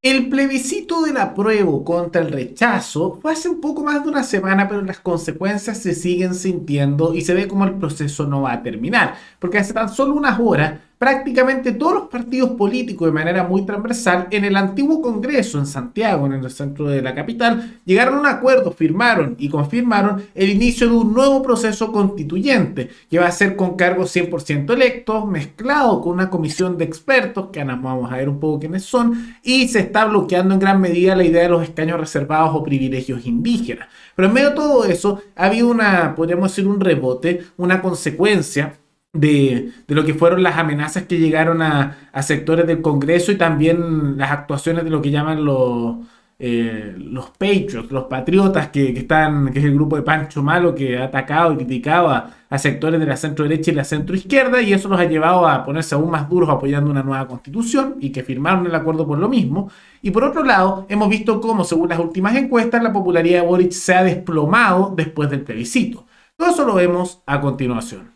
El plebiscito del apruebo contra el rechazo fue hace un poco más de una semana, pero las consecuencias se siguen sintiendo y se ve como el proceso no va a terminar, porque hace tan solo unas horas prácticamente todos los partidos políticos de manera muy transversal en el antiguo Congreso en Santiago, en el centro de la capital, llegaron a un acuerdo, firmaron y confirmaron el inicio de un nuevo proceso constituyente que va a ser con cargos 100% electos, mezclado con una comisión de expertos, que ahora vamos a ver un poco quiénes son, y se está bloqueando en gran medida la idea de los escaños reservados o privilegios indígenas. Pero en medio de todo eso ha habido podríamos decir, un rebote, una consecuencia de lo que fueron las amenazas que llegaron a sectores del Congreso y también las actuaciones de lo que llaman los Patriots, los patriotas que es el grupo de Pancho Malo que ha atacado y criticado a sectores de la centro derecha y la centro izquierda, y eso los ha llevado a ponerse aún más duros apoyando una nueva constitución y que firmaron el acuerdo por lo mismo. Y por otro lado, hemos visto cómo, según las últimas encuestas, la popularidad de Boric se ha desplomado después del plebiscito. Todo eso lo vemos a continuación.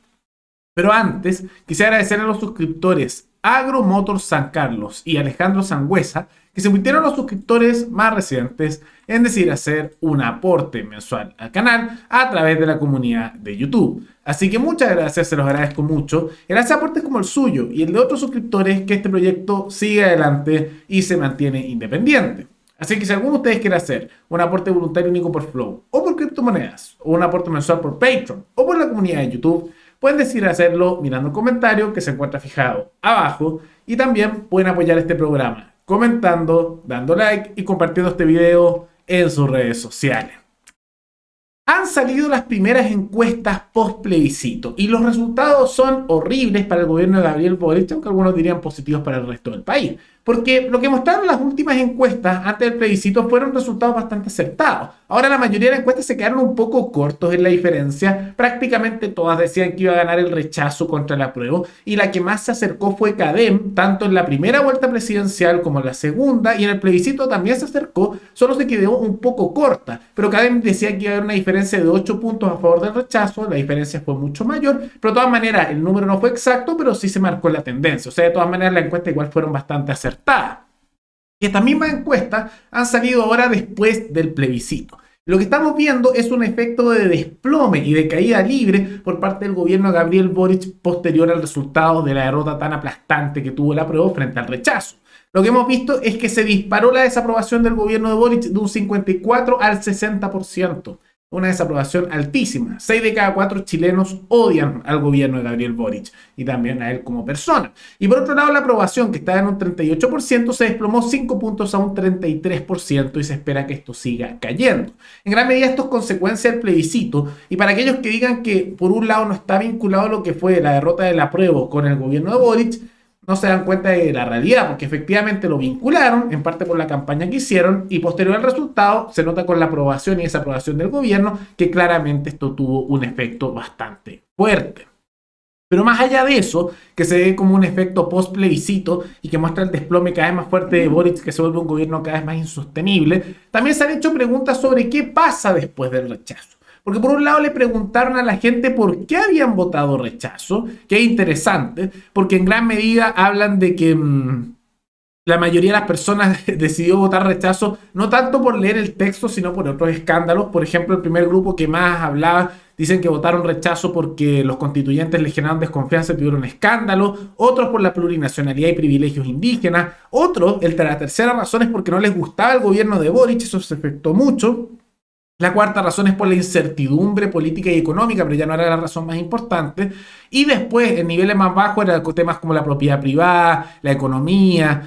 Pero antes, quisiera agradecer a los suscriptores Agro Motors San Carlos y Alejandro Sangüesa, que se convirtieron los suscriptores más recientes en decidir hacer un aporte mensual al canal a través de la comunidad de YouTube. Así que muchas gracias, se los agradezco mucho. Gracias a aportes como el suyo y el de otros suscriptores, que este proyecto sigue adelante y se mantiene independiente. Así que si alguno de ustedes quiere hacer un aporte voluntario único por Flow, o por criptomonedas, o un aporte mensual por Patreon, o por la comunidad de YouTube, pueden decidir hacerlo mirando el comentario que se encuentra fijado abajo, y también pueden apoyar este programa comentando, dando like y compartiendo este video en sus redes sociales. Han salido las primeras encuestas post plebiscito y los resultados son horribles para el gobierno de Gabriel Boric, aunque algunos dirían positivos para el resto del país. Porque lo que mostraron las últimas encuestas antes del plebiscito fueron resultados bastante acertados. Ahora la mayoría de las encuestas se quedaron un poco cortos en la diferencia. Prácticamente todas decían que iba a ganar el rechazo contra el apruebo, y la que más se acercó fue Cadem, tanto en la primera vuelta presidencial como en la segunda, y en el plebiscito también se acercó, solo se quedó un poco corta. Pero Cadem decía que iba a haber una diferencia de 8 puntos a favor del rechazo, la diferencia fue mucho mayor, pero de todas maneras el número no fue exacto, pero sí se marcó la tendencia. O sea, de todas maneras las encuestas igual fueron bastante acertadas. Y estas mismas encuestas han salido ahora después del plebiscito. Lo que estamos viendo es un efecto de desplome y de caída libre por parte del gobierno de Gabriel Boric posterior al resultado de la derrota tan aplastante que tuvo el apruebo frente al rechazo. Lo que hemos visto es que se disparó la desaprobación del gobierno de Boric de un 54 al 60%. Una desaprobación altísima. 6 de cada 4 chilenos odian al gobierno de Gabriel Boric y también a él como persona. Y por otro lado, la aprobación, que estaba en un 38%, se desplomó 5 puntos a un 33% y se espera que esto siga cayendo. En gran medida esto es consecuencia del plebiscito, y para aquellos que digan que por un lado no está vinculado a lo que fue la derrota del apruebo con el gobierno de Boric, no se dan cuenta de la realidad, porque efectivamente lo vincularon, en parte por la campaña que hicieron, y posterior al resultado se nota con la aprobación y desaprobación del gobierno que claramente esto tuvo un efecto bastante fuerte. Pero más allá de eso, que se ve como un efecto post plebiscito y que muestra el desplome cada vez más fuerte de Boric, que se vuelve un gobierno cada vez más insostenible, también se han hecho preguntas sobre qué pasa después del rechazo. Porque por un lado le preguntaron a la gente por qué habían votado rechazo, que es interesante, porque en gran medida hablan de que la mayoría de las personas decidió votar rechazo no tanto por leer el texto, sino por otros escándalos. Por ejemplo, el primer grupo que más hablaba dicen que votaron rechazo porque los constituyentes les generaron desconfianza y tuvieron escándalo. Otros por la plurinacionalidad y privilegios indígenas. Otros, la tercera razón, es porque no les gustaba el gobierno de Boric, eso se afectó mucho. La cuarta razón es por la incertidumbre política y económica, pero ya no era la razón más importante. Y después, en niveles más bajos, eran temas como la propiedad privada, la economía,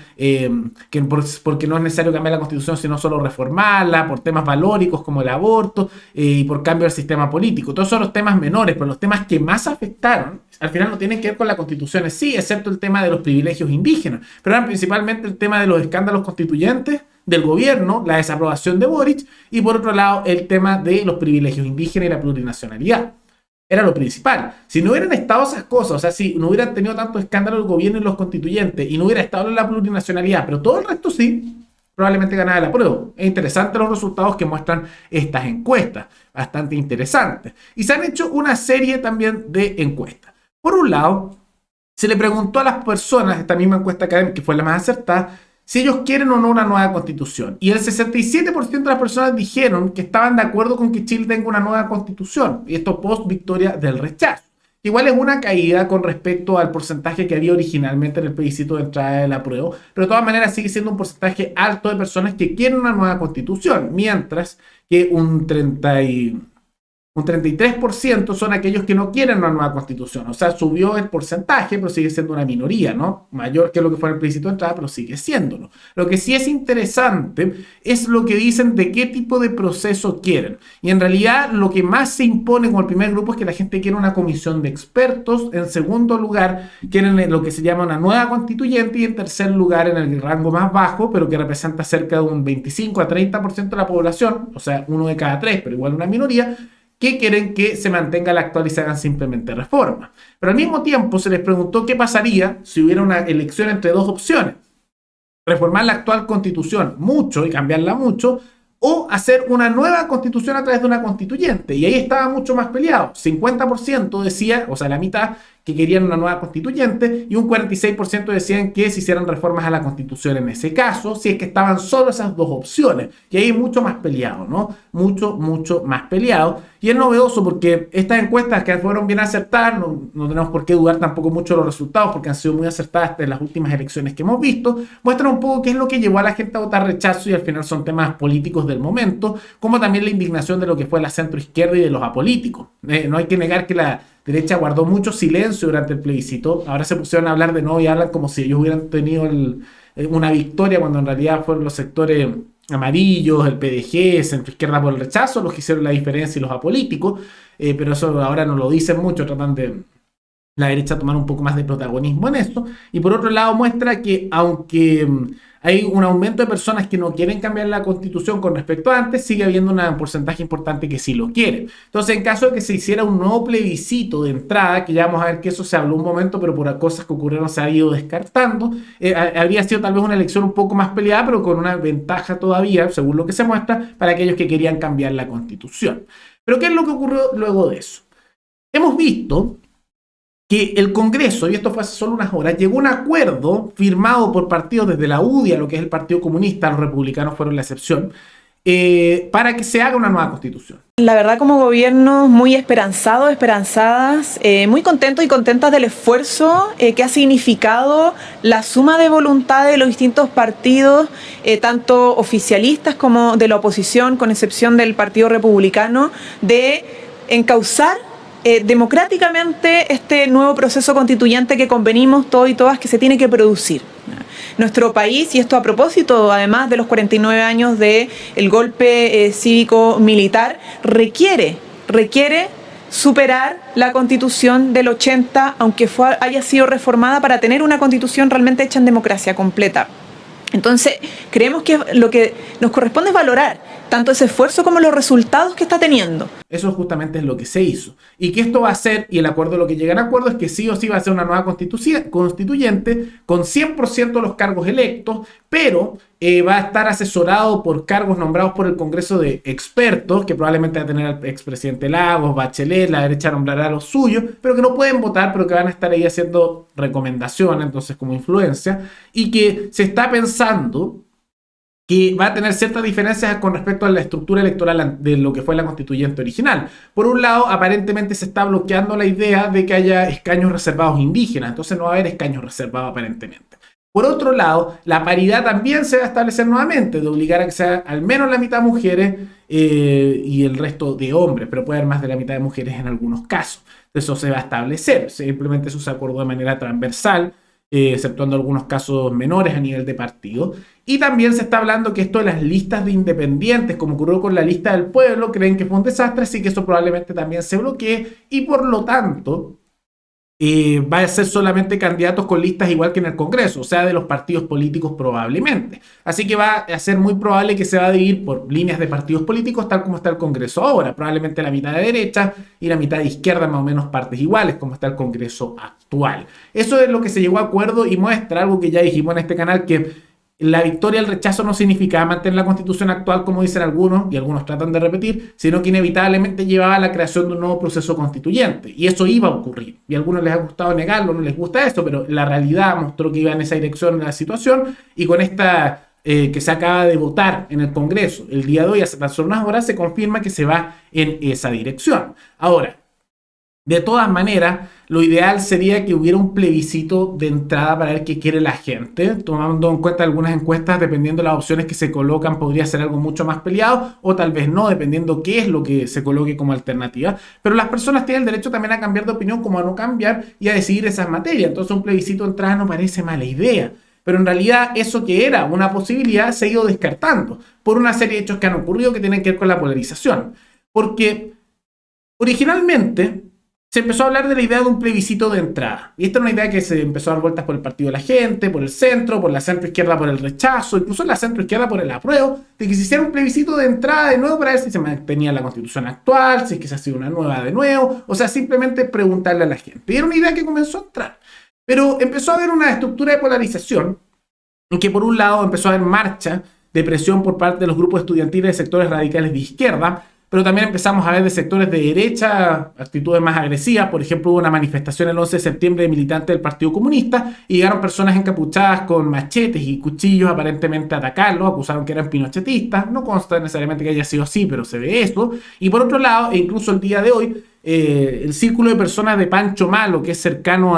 porque no es necesario cambiar la constitución, sino solo reformarla, por temas valóricos como el aborto, y por cambio del sistema político. Todos son los temas menores, pero los temas que más afectaron, al final no tienen que ver con la constitución en sí, excepto el tema de los privilegios indígenas, pero eran principalmente el tema de los escándalos constituyentes del gobierno, la desaprobación de Boric, y por otro lado el tema de los privilegios indígenas y la plurinacionalidad. Era lo principal. Si no hubieran estado esas cosas, o sea, si no hubieran tenido tanto escándalo el gobierno y los constituyentes, y no hubiera estado en la plurinacionalidad, pero todo el resto sí, probablemente ganaba el apruebo. Es interesante los resultados que muestran estas encuestas, bastante interesantes. Y se han hecho una serie también de encuestas. Por un lado, se le preguntó a las personas, esta misma encuesta académica, que fue la más acertada, si ellos quieren o no una nueva constitución. Y el 67% de las personas dijeron que estaban de acuerdo con que Chile tenga una nueva constitución. Y esto post victoria del rechazo. Igual es una caída con respecto al porcentaje que había originalmente en el plebiscito de entrada del apruebo, pero de todas maneras sigue siendo un porcentaje alto de personas que quieren una nueva constitución, mientras que un 33% son aquellos que no quieren una nueva constitución. O sea, subió el porcentaje, pero sigue siendo una minoría, ¿no? Mayor que lo que fue en el plebiscito de entrada, pero sigue siéndolo. Lo que sí es interesante es lo que dicen de qué tipo de proceso quieren. Y en realidad lo que más se impone como el primer grupo es que la gente quiere una comisión de expertos. En segundo lugar, quieren lo que se llama una nueva constituyente. Y en tercer lugar, en el rango más bajo, pero que representa cerca de un 25 a 30% de la población, o sea, uno de cada tres, pero igual una minoría, que quieren que se mantenga la actual y se hagan simplemente reformas. Pero al mismo tiempo se les preguntó qué pasaría si hubiera una elección entre dos opciones. Reformar la actual constitución mucho y cambiarla mucho, o hacer una nueva constitución a través de una constituyente. Y ahí estaba mucho más peleado. 50% decía, o sea, la mitad, que querían una nueva constituyente, y un 46% decían que se hicieran reformas a la constitución en ese caso, si es que estaban solo esas dos opciones. Y ahí es mucho más peleado, ¿no? Mucho, mucho más peleado. Y es novedoso porque estas encuestas que fueron bien acertadas, no tenemos por qué dudar tampoco mucho de los resultados, porque han sido muy acertadas en las últimas elecciones que hemos visto, muestran un poco qué es lo que llevó a la gente a votar rechazo, y al final son temas políticos del momento, como también la indignación de lo que fue la centroizquierda y de los apolíticos. No hay que negar que la derecha guardó mucho silencio durante el plebiscito. Ahora se pusieron a hablar de nuevo y hablan como si ellos hubieran tenido una victoria, cuando en realidad fueron los sectores amarillos, el PDG, centroizquierda por el rechazo, los que hicieron la diferencia, y los apolíticos, pero eso ahora no lo dicen mucho, tratan de la derecha tomar un poco más de protagonismo en esto. Y por otro lado muestra que aunque hay un aumento de personas que no quieren cambiar la constitución con respecto a antes, sigue habiendo un porcentaje importante que sí lo quiere. Entonces, en caso de que se hiciera un nuevo plebiscito de entrada, que ya vamos a ver que eso se habló un momento, pero por cosas que ocurrieron se ha ido descartando, habría sido tal vez una elección un poco más peleada, pero con una ventaja todavía, según lo que se muestra, para aquellos que querían cambiar la constitución. Pero ¿qué es lo que ocurrió luego de eso? Hemos visto que el Congreso, y esto fue hace solo unas horas, llegó a un acuerdo firmado por partidos desde la UDI a lo que es el Partido Comunista, los republicanos fueron la excepción, para que se haga una nueva constitución. La verdad, como gobierno, muy esperanzados, esperanzadas, muy contentos y contentas del esfuerzo que ha significado la suma de voluntad de los distintos partidos, tanto oficialistas como de la oposición, con excepción del Partido Republicano, de encauzar democráticamente este nuevo proceso constituyente que convenimos todos y todas que se tiene que producir. Nuestro país, y esto a propósito además de los 49 años del golpe cívico-militar, requiere superar la Constitución del 80, aunque haya sido reformada, para tener una Constitución realmente hecha en democracia completa. Entonces, creemos que lo que nos corresponde es valorar tanto ese esfuerzo como los resultados que está teniendo. Eso justamente es lo que se hizo. Y que esto va a ser, y el acuerdo, lo que llegan a acuerdo es que sí o sí va a ser una nueva constituyente con 100% de los cargos electos, pero va a estar asesorado por cargos nombrados por el Congreso de expertos, que probablemente va a tener al expresidente Lagos, Bachelet, la derecha nombrará a los suyos, pero que no pueden votar, pero que van a estar ahí haciendo recomendaciones, entonces como influencia, y que se está pensando que va a tener ciertas diferencias con respecto a la estructura electoral de lo que fue la constituyente original. Por un lado, aparentemente se está bloqueando la idea de que haya escaños reservados indígenas, entonces no va a haber escaños reservados aparentemente. Por otro lado, la paridad también se va a establecer nuevamente, de obligar a que sea al menos la mitad mujeres y el resto de hombres, pero puede haber más de la mitad de mujeres en algunos casos. Eso se va a establecer, simplemente eso se acordó de manera transversal, exceptuando algunos casos menores a nivel de partido. Y también se está hablando que esto de las listas de independientes, como ocurrió con la lista del pueblo, creen que fue un desastre, así que eso probablemente también se bloquee, y por lo tanto va a ser solamente candidatos con listas igual que en el Congreso, o sea, de los partidos políticos probablemente. Así que va a ser muy probable que se va a dividir por líneas de partidos políticos, tal como está el Congreso ahora, probablemente la mitad de derecha y la mitad de izquierda, más o menos partes iguales, como está el Congreso actual. Eso es lo que se llegó a acuerdo y muestra algo que ya dijimos en este canal, que la victoria del rechazo no significaba mantener la constitución actual, como dicen algunos, y algunos tratan de repetir, sino que inevitablemente llevaba a la creación de un nuevo proceso constituyente. Y eso iba a ocurrir. Y a algunos les ha gustado negarlo, no les gusta eso, pero la realidad mostró que iba en esa dirección la situación, y con esta que se acaba de votar en el Congreso el día de hoy, hace tan solo unas horas, se confirma que se va en esa dirección. Ahora, de todas maneras, lo ideal sería que hubiera un plebiscito de entrada para ver qué quiere la gente, tomando en cuenta algunas encuestas, dependiendo de las opciones que se colocan, podría ser algo mucho más peleado, o tal vez no, dependiendo qué es lo que se coloque como alternativa. Pero las personas tienen el derecho también a cambiar de opinión, como a no cambiar y a decidir esas materias. Entonces un plebiscito de entrada no parece mala idea. Pero en realidad eso que era una posibilidad se ha ido descartando por una serie de hechos que han ocurrido que tienen que ver con la polarización. Porque originalmente se empezó a hablar de la idea de un plebiscito de entrada. Y esta es una idea que se empezó a dar vueltas por el Partido de la Gente, por el centro, por la centroizquierda por el rechazo, incluso la centroizquierda por el apruebo, de que se hiciera un plebiscito de entrada de nuevo para ver si se mantenía la constitución actual, si es que se hacía una nueva de nuevo, o sea, simplemente preguntarle a la gente. Y era una idea que comenzó a entrar. Pero empezó a haber una estructura de polarización en que por un lado empezó a haber marcha de presión por parte de los grupos estudiantiles de sectores radicales de izquierda, pero también empezamos a ver de sectores de derecha actitudes más agresivas. Por ejemplo, hubo una manifestación el 11 de septiembre de militantes del Partido Comunista y llegaron personas encapuchadas con machetes y cuchillos aparentemente a atacarlos, acusaron que eran pinochetistas. No consta necesariamente que haya sido así, pero se ve eso. Y por otro lado, e incluso el día de hoy, el círculo de personas de Pancho Malo, que es cercano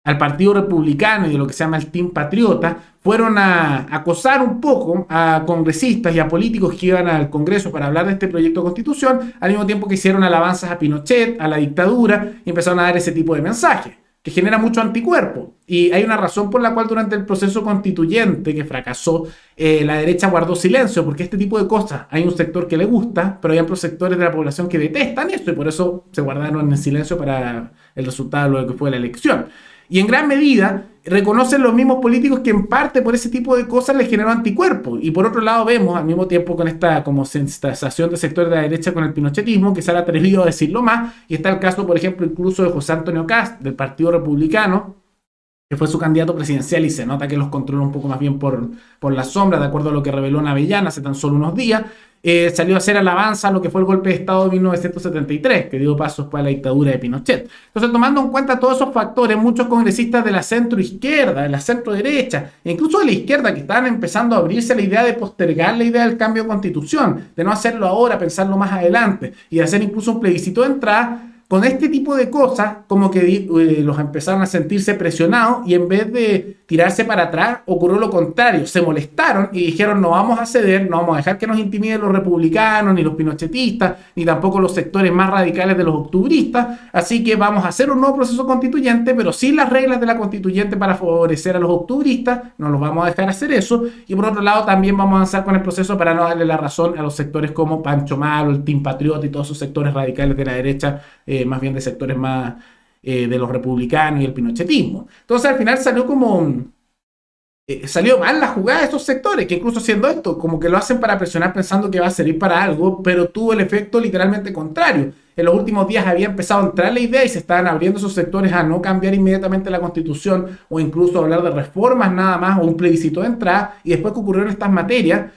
al Partido Republicano y de lo que se llama el Team Patriota, fueron a acosar un poco a congresistas y a políticos que iban al Congreso para hablar de este proyecto de constitución, al mismo tiempo que hicieron alabanzas a Pinochet, a la dictadura, y empezaron a dar ese tipo de mensajes, que genera mucho anticuerpo. Y hay una razón por la cual durante el proceso constituyente que fracasó, la derecha guardó silencio, porque este tipo de cosas hay un sector que le gusta, pero hay otros sectores de la población que detestan esto, y por eso se guardaron en silencio para el resultado de lo que fue la elección. Y en gran medida reconocen los mismos políticos que en parte por ese tipo de cosas les generó anticuerpos. Y por otro lado vemos al mismo tiempo con esta como sensación de sectores de la derecha con el pinochetismo que se ha atrevido a decirlo más. Y está el caso, por ejemplo, incluso de José Antonio Kast, del Partido Republicano, que fue su candidato presidencial y se nota que los controla un poco más bien por la sombra, de acuerdo a lo que reveló Navellana hace tan solo unos días. Salió a hacer alabanza a lo que fue el golpe de Estado de 1973, que dio paso después a la dictadura de Pinochet. Entonces, tomando en cuenta todos esos factores, muchos congresistas de la centroizquierda, de la centroderecha, e incluso de la izquierda, que estaban empezando a abrirse a la idea de postergar la idea del cambio de constitución, de no hacerlo ahora, pensarlo más adelante, y de hacer incluso un plebiscito de entrada. Con este tipo de cosas, como que los empezaron a sentirse presionados y en vez de tirarse para atrás, ocurrió lo contrario. Se molestaron y dijeron: no vamos a ceder, no vamos a dejar que nos intimiden los republicanos, ni los pinochetistas, ni tampoco los sectores más radicales de los octubristas. Así que vamos a hacer un nuevo proceso constituyente, pero sin las reglas de la constituyente para favorecer a los octubristas. No los vamos a dejar hacer eso. Y por otro lado, también vamos a avanzar con el proceso para no darle la razón a los sectores como Pancho Malo, el Team Patriota y todos esos sectores radicales de la derecha, más bien de sectores más de los republicanos y el pinochetismo. Entonces al final salió mal la jugada de estos sectores, que incluso haciendo esto, como que lo hacen para presionar pensando que va a servir para algo, pero tuvo el efecto literalmente contrario. En los últimos días había empezado a entrar la idea y se estaban abriendo esos sectores a no cambiar inmediatamente la constitución o incluso hablar de reformas nada más o un plebiscito de entrada, y después que ocurrieron estas materias,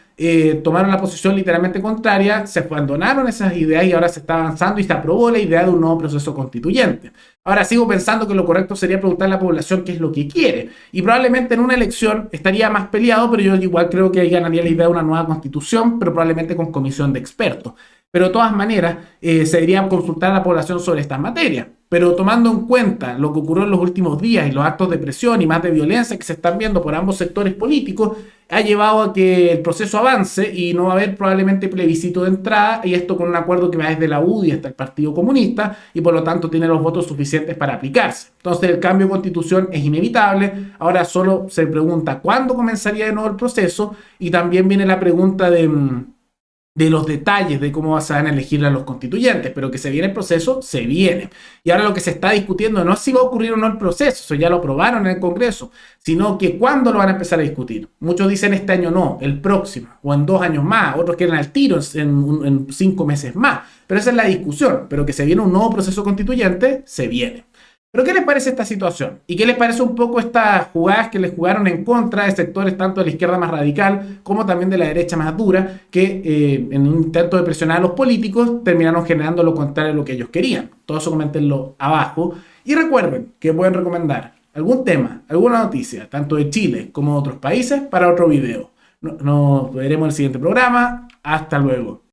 tomaron la posición literalmente contraria, se abandonaron esas ideas y ahora se está avanzando y se aprobó la idea de un nuevo proceso constituyente. Ahora sigo pensando que lo correcto sería preguntar a la población qué es lo que quiere, y probablemente en una elección estaría más peleado, pero yo igual creo que ahí ganaría la idea de una nueva constitución, pero probablemente con comisión de expertos. Pero de todas maneras, se debería consultar a la población sobre estas materias. Pero tomando en cuenta lo que ocurrió en los últimos días y los actos de presión y más de violencia que se están viendo por ambos sectores políticos, ha llevado a que el proceso avance y no va a haber probablemente plebiscito de entrada, y esto con un acuerdo que va desde la UDI hasta el Partido Comunista y por lo tanto tiene los votos suficientes para aplicarse. Entonces el cambio de constitución es inevitable. Ahora solo se pregunta cuándo comenzaría de nuevo el proceso, y también viene la pregunta de los detalles de cómo se van a elegir a los constituyentes, pero que se viene el proceso, se viene. Y ahora lo que se está discutiendo no es si va a ocurrir o no el proceso, eso ya lo aprobaron en el Congreso, sino que cuándo lo van a empezar a discutir. Muchos dicen este año no, el próximo, o en 2 años más, otros quieren al tiro en 5 meses más, pero esa es la discusión. Pero que se viene un nuevo proceso constituyente, se viene. Pero ¿qué les parece esta situación? ¿Y qué les parece un poco estas jugadas que les jugaron en contra de sectores tanto de la izquierda más radical como también de la derecha más dura, que en un intento de presionar a los políticos terminaron generando lo contrario de lo que ellos querían? Todo eso coméntenlo abajo. Y recuerden que pueden recomendar algún tema, alguna noticia, tanto de Chile como de otros países, para otro video. Nos veremos en el siguiente programa. Hasta luego.